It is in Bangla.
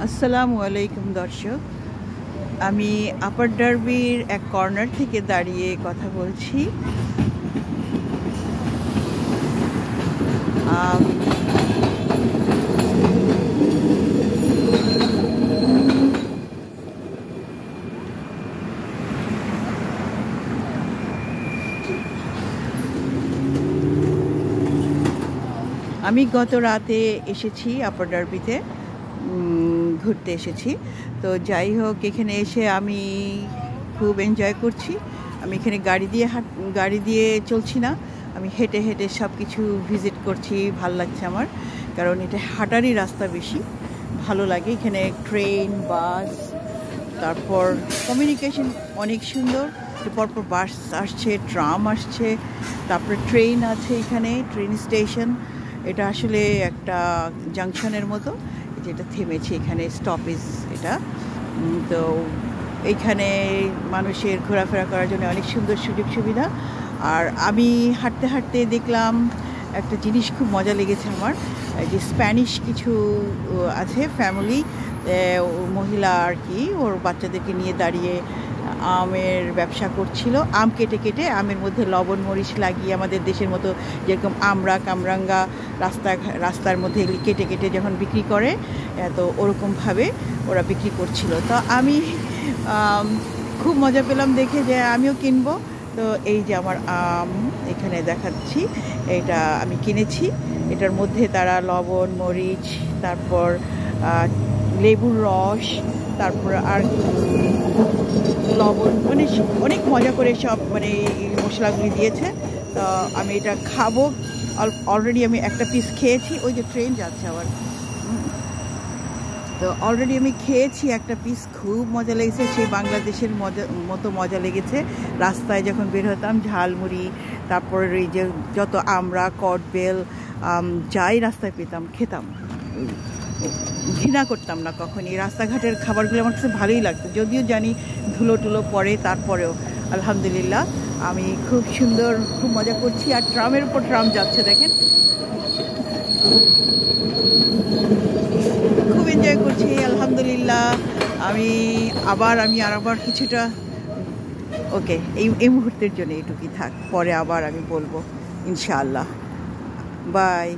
আসসালামু আলাইকুম দর্শক, আমি আপার ডার্বির এক কর্নার থেকে দাঁড়িয়ে কথা বলছি। আমি গত রাতে এসেছি আপার ডার্বিতে, ঘুরতে এসেছি। তো যাই হোক, এখানে এসে আমি খুব এনজয় করছি। আমি এখানে গাড়ি দিয়ে চলছি না, আমি হেঁটে হেঁটে সব কিছু ভিজিট করছি। ভাল লাগছে আমার, কারণ এটা হাঁটারই রাস্তা বেশি ভালো লাগে। এখানে ট্রেন, বাস, তারপর কমিউনিকেশন অনেক সুন্দর। পরপর বাস আসছে, ট্রাম আসছে, তারপরে ট্রেন আছে। এখানে ট্রেন স্টেশন, এটা আসলে একটা জাংশনের মতো, যেটা থেমেছে এখানে, স্টপেজ এটা। তো এইখানে মানুষের ঘোরাফেরা করার জন্য অনেক সুন্দর সুযোগ সুবিধা। আর আমি হাঁটতে হাঁটতে দেখলাম একটা জিনিস খুব মজা লেগেছে আমার, যে স্প্যানিশ কিছু আছে ফ্যামিলি, মহিলা আর কি, ওর বাচ্চাদেরকে নিয়ে দাঁড়িয়ে আমের ব্যবসা করছিল। আম কেটে কেটে আমের মধ্যে লবণ মরিচ লাগিয়ে, আমাদের দেশের মতো যেরকম আমরা কামরাঙ্গা রাস্তার মধ্যে কেটে কেটে যখন বিক্রি করে, তো ওরকমভাবে ওরা বিক্রি করছিল। তো আমি খুব মজা পেলাম দেখে, যে আমিও কিনবো। তো এই যে আমার আম এখানে দেখাচ্ছি, এটা আমি কিনেছি। এটার মধ্যে তারা লবণ মরিচ, তারপর লেবুর রস, তারপর আর লবণ, মানে অনেক মজা করে সব মশলাগুলি দিয়েছে। তো আমি এটা খাবো। অলরেডি আমি একটা পিস খেয়েছি। ওই যে ট্রেন যাচ্ছে আবার, তো অলরেডি আমি খেয়েছি একটা পিস, খুব মজা লেগেছে। সেই বাংলাদেশের মতো মজা লেগেছে। রাস্তায় যখন বের হতাম, ঝালমুড়ি, তারপর এই যে যত আমরা কটবেল যাই রাস্তায় পেতাম খেতাম, ঘৃণা করতাম না কখনই। রাস্তাঘাটের খাবারগুলো আমার কাছে ভালোই লাগতো, যদিও জানি ধুলো টুলো পড়ে, তারপরেও আলহামদুলিল্লাহ আমি খুব সুন্দর, খুব মজা করছি। আর ট্রামের উপর ট্রাম যাচ্ছে, দেখেন, খুব এনজয় করছি আলহামদুলিল্লাহ। আমি আবার কিছুটা, ওকে, এই মুহূর্তের জন্য এইটুকুই থাক, পরে আবার আমি বলবো ইনশাআল্লাহ। বাই।